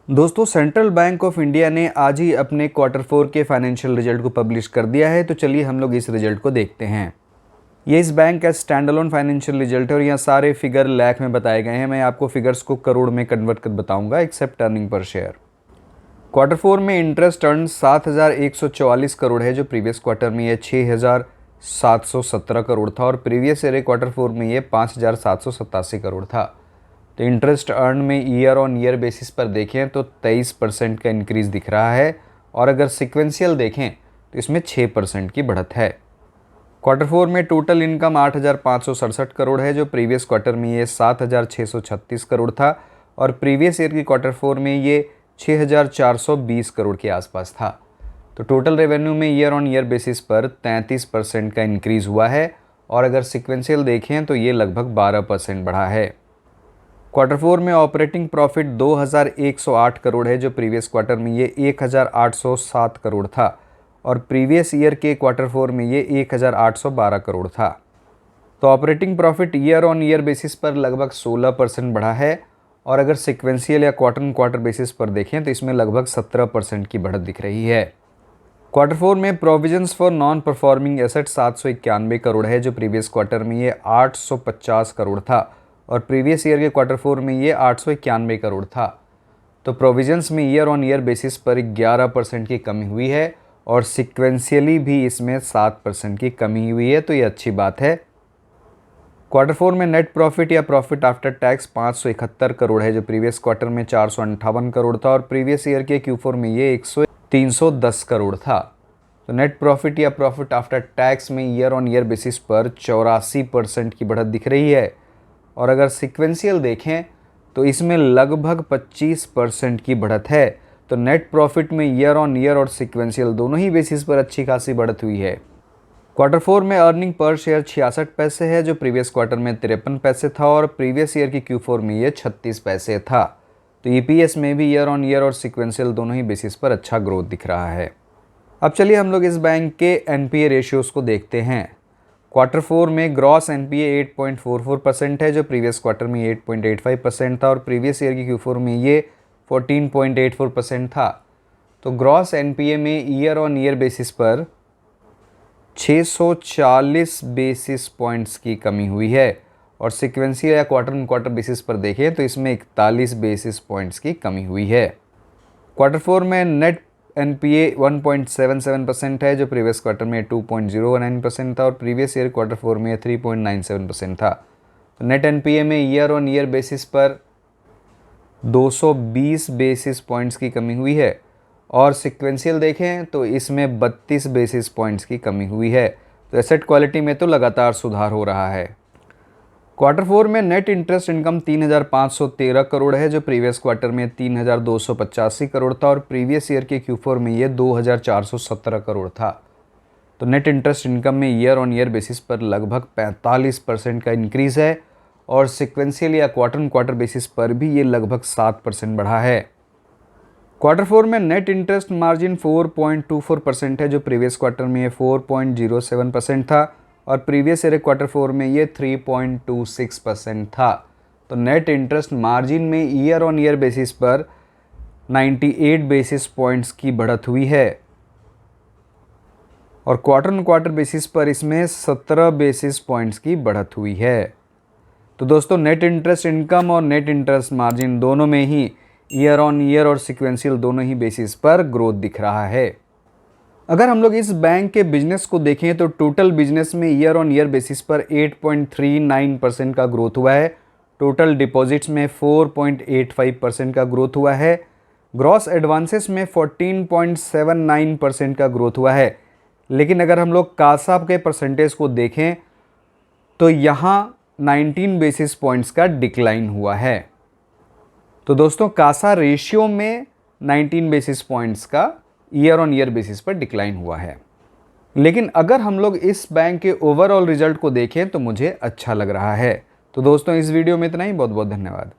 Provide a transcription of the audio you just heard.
दोस्तों, central bank of India ने आज ही अपने क्वार्टर 4 के फाइनेंशियल रिजल्ट को पब्लिश कर दिया है। तो चलिए हम लोग इस रिजल्ट को देखते हैं। ये इस बैंक का स्टैंड अलोन फाइनेंशियल रिजल्ट है और यहाँ सारे फिगर लाख में बताए गए हैं। मैं आपको फिगर्स को करोड़ में कन्वर्ट कर बताऊंगा, except earning per share. Quarter 4 में इंटरेस्ट अर्न 7,144 करोड़ है, जो प्रीवियस क्वार्टर में ये 6,717 करोड़ था और प्रीवियस ईयर क्वार्टर 4 में ये 5,787 करोड़ था। तो इंटरेस्ट अर्न में ईयर ऑन ईयर बेसिस पर देखें तो 23% का इंक्रीज़ दिख रहा है और अगर सिक्वेंशियल देखें तो इसमें 6% की बढ़त है। क्वार्टर 4 में टोटल इनकम 8,567 करोड़ है, जो प्रीवियस क्वार्टर में ये 7,636 करोड़ था और प्रीवियस ईयर की क्वार्टर 4 में ये 6,420 करोड़ के आसपास था। तो टोटल रेवेन्यू में ईयर ऑन ईयर बेसिस पर 33% का इंक्रीज़ हुआ है और अगर सिक्वेंशियल देखें तो ये लगभग 12% बढ़ा है। क्वार्टर 4 में ऑपरेटिंग प्रॉफिट 2,108 करोड़ है, जो प्रीवियस क्वार्टर में ये 1,807 करोड़ था और प्रीवियस ईयर के क्वार्टर 4 में ये 1,812 करोड़ था। तो operating profit year on year basis पर लगभग 16% बढ़ा है और अगर सिक्वेंशियल या क्वार्टर क्वार्टर बेसिस पर देखें तो इसमें लगभग 17% की बढ़त दिख रही है। क्वार्टर 4 में provisions for non performing asset 791 crore है, जो प्रीवियस क्वार्टर में ये 850 करोड़ था और प्रीवियस ईयर के क्वार्टर 4 में ये 891 करोड़ था। तो प्रोविजंस में ईयर ऑन ईयर बेसिस पर 11% की कमी हुई है और सिक्वेंशियली भी इसमें 7% की कमी हुई है, तो ये अच्छी बात है। क्वार्टर 4 में नेट प्रॉफिट या प्रॉफिट आफ्टर टैक्स 571 करोड़ है, जो प्रीवियस क्वार्टर में 458 करोड़ था और प्रीवियस ईयर के Q4 में ये 310 करोड़ था। तो नेट प्रॉफिट या प्रॉफिट आफ्टर टैक्स में ईयर ऑन ईयर बेसिस पर 84% की बढ़त दिख रही है और अगर सिक्वेंशियल देखें तो इसमें लगभग 25% की बढ़त है। तो नेट प्रॉफिट में ईयर ऑन ईयर और सिक्वेंशियल दोनों ही बेसिस पर अच्छी खासी बढ़त हुई है। क्वार्टर 4 में अर्निंग पर शेयर 66 पैसे है, जो प्रीवियस क्वार्टर में 53 पैसे था और प्रीवियस ईयर की Q4 में ये 36 पैसे था। तो EPS में भी ईयर ऑन ईयर और सिक्वेंशियल दोनों ही बेसिस पर अच्छा ग्रोथ दिख रहा है। अब चलिए हम लोग इस बैंक के NPA रेशियोज़ को देखते हैं। क्वार्टर 4 में ग्रॉस NPA 8.44% है, जो प्रीवियस क्वार्टर में 8.85% था और प्रीवियस ईयर की Q4 में ये 14.84% था। तो ग्रॉस NPA में ईयर ऑन ईयर बेसिस पर 640 बेसिस पॉइंट्स की कमी हुई है और सिक्वेंशियल या क्वार्टर ऑन क्वार्टर बेसिस पर देखें तो इसमें 41 बेसिस पॉइंट्स की कमी हुई है। क्वार्टर 4 में नेट NPA 1.77% है, जो प्रीवियस क्वार्टर में 2.09% था और प्रीवियस ईयर क्वार्टर 4 में 3.97% था। तो नेट NPA में ईयर ऑन ईयर बेसिस पर 220 बेसिस पॉइंट्स की कमी हुई है और सिक्वेंशियल देखें तो इसमें 32 बेसिस पॉइंट्स की कमी हुई है। तो एसेट क्वालिटी में तो लगातार सुधार हो रहा है। क्वार्टर 4 में नेट इंटरेस्ट इनकम 3,513 करोड़ है, जो प्रीवियस क्वार्टर में 3,285 करोड़ था और प्रीवियस ईयर के Q4 में ये 2,417 करोड़ था। तो नेट इंटरेस्ट इनकम में ईयर ऑन ईयर बेसिस पर लगभग 45% का इंक्रीज़ है और सिक्वेंशियल या क्वार्टर क्वार्टर बेसिस पर भी ये लगभग 7% बढ़ा है। क्वार्टर 4 में नेट इंटरेस्ट मार्जिन 4.24% है, जो प्रीवियस क्वार्टर में ये 4.07% था और प्रीवियस ईयर क्वार्टर 4 में ये 3.26% था। तो नेट इंटरेस्ट मार्जिन में ईयर ऑन ईयर बेसिस पर 98 बेसिस पॉइंट्स की बढ़त हुई है और क्वार्टर ऑन क्वार्टर बेसिस पर इसमें 17 बेसिस पॉइंट्स की बढ़त हुई है। तो दोस्तों, नेट इंटरेस्ट इनकम और नेट इंटरेस्ट मार्जिन दोनों में ही ईयर ऑन ईयर और सिक्वेंशियल दोनों ही बेसिस पर ग्रोथ दिख रहा है। अगर हम लोग इस बैंक के बिजनेस को देखें तो टोटल बिजनेस में ईयर ऑन ईयर बेसिस पर 8.39% का ग्रोथ हुआ है। टोटल डिपॉजिट्स में 4.85% का ग्रोथ हुआ है। ग्रॉस एडवांसेस में 14.79% का ग्रोथ हुआ है। लेकिन अगर हम लोग कासा के परसेंटेज को देखें तो यहाँ 19 बेसिस पॉइंट्स का डिक्लाइन हुआ है। तो दोस्तों, कासा रेशियो में 19 बेसिस पॉइंट्स का ईयर ऑन ईयर बेसिस पर डिक्लाइन हुआ है। लेकिन अगर हम लोग इस बैंक के ओवरऑल रिजल्ट को देखें तो मुझे अच्छा लग रहा है। तो दोस्तों, इस वीडियो में इतना ही। बहुत बहुत धन्यवाद।